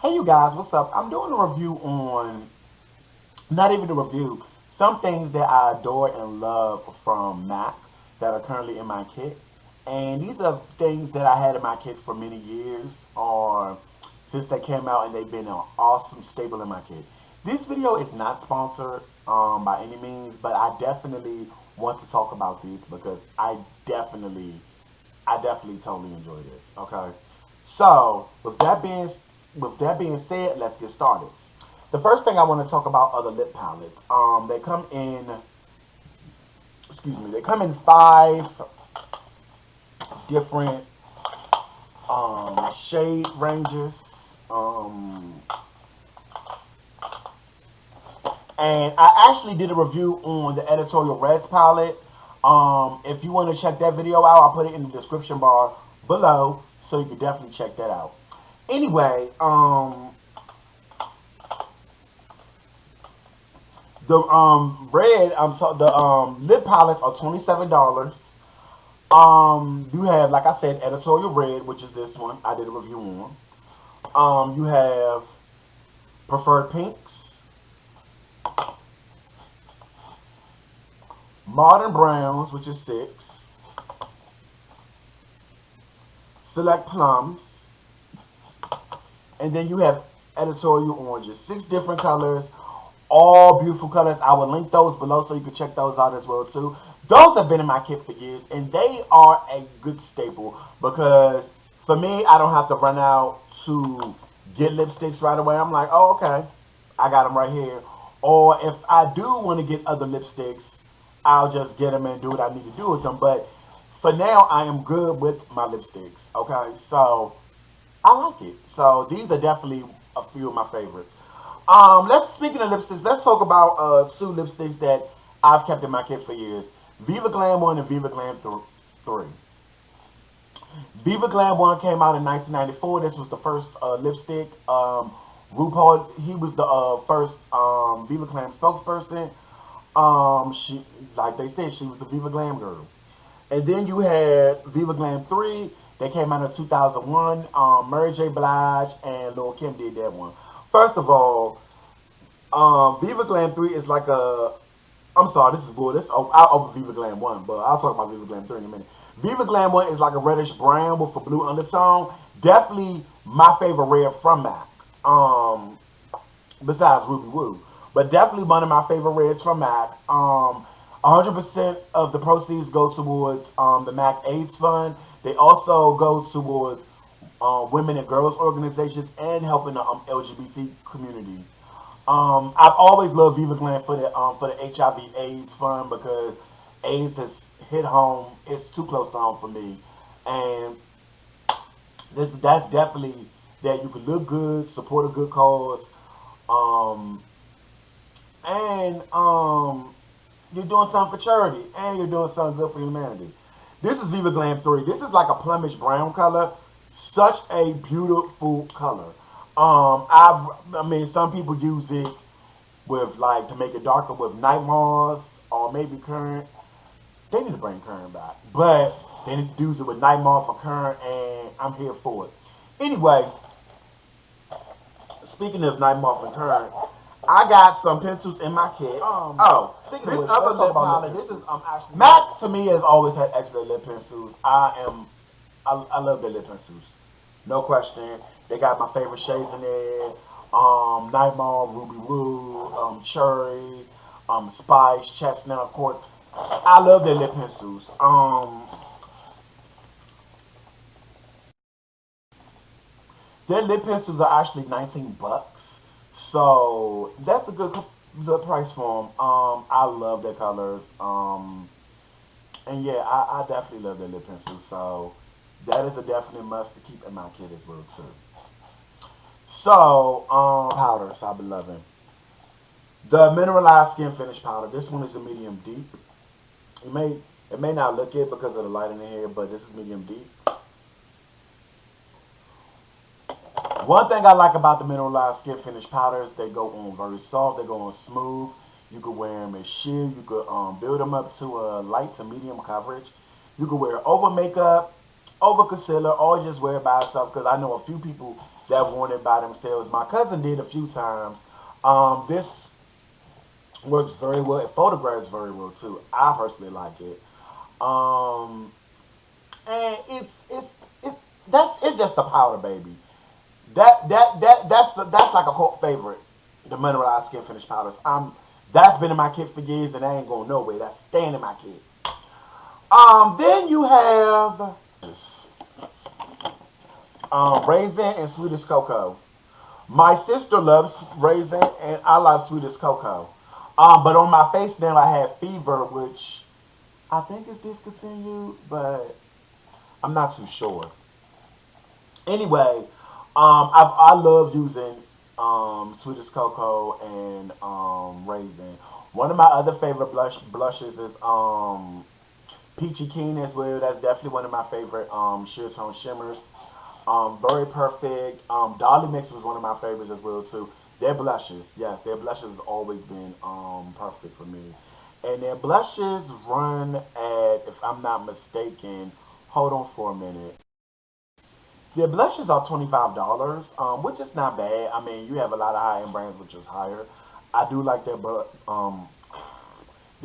Hey you guys, what's up? I'm doing a review on, not even a review, some things that I adore and love from MAC that are currently in my kit. And these are things that I had in my kit for many years or since they came out and they've been an awesome staple in my kit. This video is not sponsored by any means, but I definitely want to talk about these because I definitely totally enjoy this. Okay, so with that being said, let's get started. The first thing I want to talk about are the lip palettes. They come in, excuse me, they come in five different shade ranges. Um, and I actually did a review on the Editorial Reds palette. If you want to check that video out, I'll put it in the description bar below, so you can definitely check that out. Anyway, the red, the lip palettes are $27. You have, like I said, Editorial Red, which is this one. I did a review on. You have Preferred Pinks, Modern Browns, which is six, Select Plums, and then you have Editorial Oranges. Six different colors, all beautiful colors. I will link those below so you can check those out as well too. Those have been in my kit for years, and they are a good staple because for me, I don't have to run out to get lipsticks right away. I'm like, oh, okay, I got them right here. Or if I do want to get other lipsticks, I'll just get them and do what I need to do with them. But for now, I am good with my lipsticks. Okay, so I like it. So these are definitely a few of my favorites. Let's speaking of lipsticks, let's talk about two lipsticks that I've kept in my kit for years: Viva Glam One and Viva Glam Three. Viva Glam One came out in 1994. This was the first lipstick. RuPaul, he was the first Viva Glam spokesperson. She, like they said, she was the Viva Glam girl. And then you had Viva Glam 3 that came out in 2001. Mary J. Blige and Lil Kim did that one. First of all, Viva Glam 3 is like a. I'm sorry, this is bull. I'll open Viva Glam 1, but I'll talk about Viva Glam 3 in a minute. Viva Glam 1 is like a reddish brown with a blue undertone. Definitely my favorite red from MAC. Besides Ruby Woo. But definitely one of my favorite reds from MAC. 100% of the proceeds go towards the MAC AIDS Fund. They also go towards women and girls organizations and helping the LGBT community. I've always loved Viva Glam for the HIV/AIDS fund because AIDS has hit home. It's too close to home for me, and that's definitely that you can look good, support a good cause, um, and you're doing something for charity, and you're doing something good for humanity. This is Viva Glam 3. This is like a plumish brown color. Such a beautiful color. I mean, some people use it with like to make it darker with Night Moths or maybe Current. They need to bring Current back, but they need to use it with Night Moth or Current, and I'm here for it. Anyway, speaking of Night Moth and Current, I got some pencils in my kit. Speaking this of which, other lip palette, this is actually MAC to me has always had excellent lip pencils. I love their lip pencils, no question. They got my favorite shades in there: Night Mall, Ruby Woo, Cherry, Spice, Chestnut, of course. I love their lip pencils. Their lip pencils are actually 19 bucks. So that's a good price for them. I love their colors. And yeah, I definitely love their lip pencils. So that is a definite must to keep in my kit as well too. So powders I've been loving. The mineralized skin finish powder. This one is a medium deep. It may not look it because of the light in the hair, but this is medium deep. One thing I like about the mineralized skin finish powders, they go on very soft, they go on smooth. You could wear them as sheer, you could build them up to a light to medium coverage. You could wear it over makeup, over concealer, or just wear it by itself. Because I know a few people that worn it by themselves. My cousin did a few times. This works very well. It photographs very well too. I personally like it. Um, and it's it's just a powder, baby. That's like a cult favorite. The mineralized skin finish powders. That's been in my kit for years, and I ain't going nowhere. That's staying in my kit. Then you have raisin and sweetest cocoa. My sister loves raisin, and I love sweetest cocoa. But on my face now, I have fever, which I think is discontinued, but I'm not too sure. Anyway, I love using sweetest cocoa and raisin. One of my other favorite blushes is peachy keen as well. That's definitely one of my favorite Sheertone shimmers. Very perfect. Dolly Mix was one of my favorites as well too. Their blushes, yes, their blushes has always been perfect for me. And their blushes run at, if I'm not mistaken, hold on for a minute. Their blushes are $25, which is not bad. I mean, you have a lot of high end brands which is higher. I do like their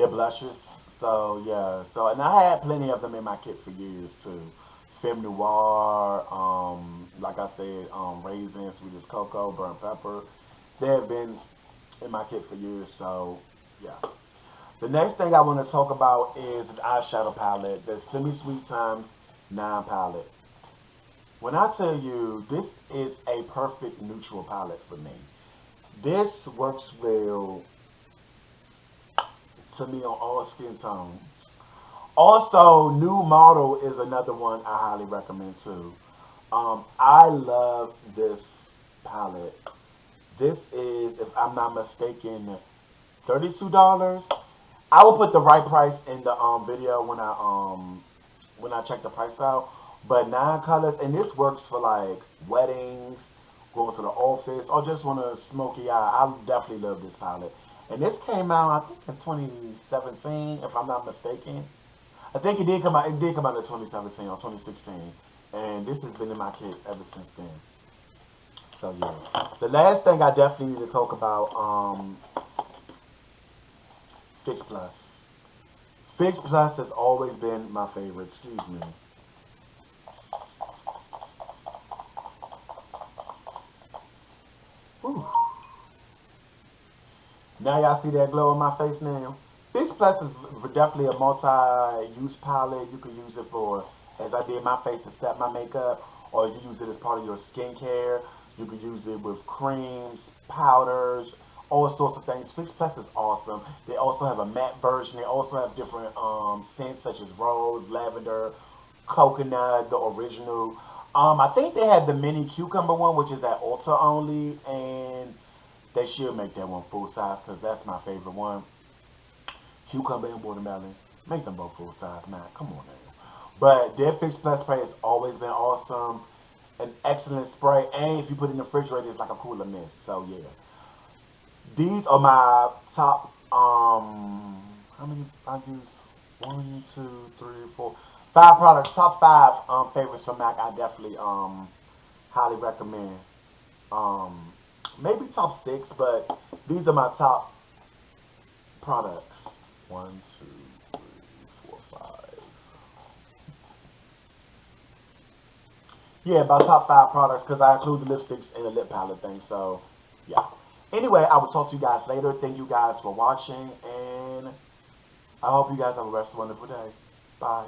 blushes. So yeah. So and I had plenty of them in my kit for years too. Femme Noir, like I said, raisin, sweet as cocoa, burnt pepper. They have been in my kit for years. So yeah. The next thing I want to talk about is an eyeshadow palette, the Semi Sweet Times 9 palette. When I tell you this is a perfect neutral palette for me, this works well to me on all skin tones. Also, New Model is another one I highly recommend too. I love this palette. This is, if I'm not mistaken, $32. I will put the right price in the video when I check the price out. But 9 colors, and this works for like weddings, going to the office, or just want a smoky eye. I definitely love this palette. And this came out, I think, in 2017, if I'm not mistaken. I think it did come out. It did come out in 2017 or 2016, and this has been in my kit ever since then. So yeah. The last thing I definitely need to talk about, Fix Plus. Fix Plus has always been my favorite. Excuse me. Whew. Now y'all see that glow on my face now. Fix Plus is definitely a multi-use palette. You can use it for, as I did my face, to set my makeup, or you use it as part of your skincare. You can use it with creams, powders, all sorts of things. Fix Plus is awesome. They also have a matte version. They also have different scents such as rose, lavender, coconut, the original. I think they had the mini cucumber one, which is at Ulta only, and they should make that one full size because that's my favorite one. Cucumber and watermelon. Make them both full size, man. Come on now. But their Fix Plus spray has always been awesome. An excellent spray. And if you put it in the refrigerator, it's like a cooler mist. So yeah. These are my top how many I use? One, two, three, four. 5 products, top 5 favorites from MAC I definitely highly recommend. Um Maybe top 6, but these are my top products. One, two, three, four, five. Yeah, about top 5 products because I include the lipsticks and the lip palette thing. So, yeah. Anyway, I will talk to you guys later. Thank you guys for watching, and I hope you guys have a rest of a wonderful day. Bye.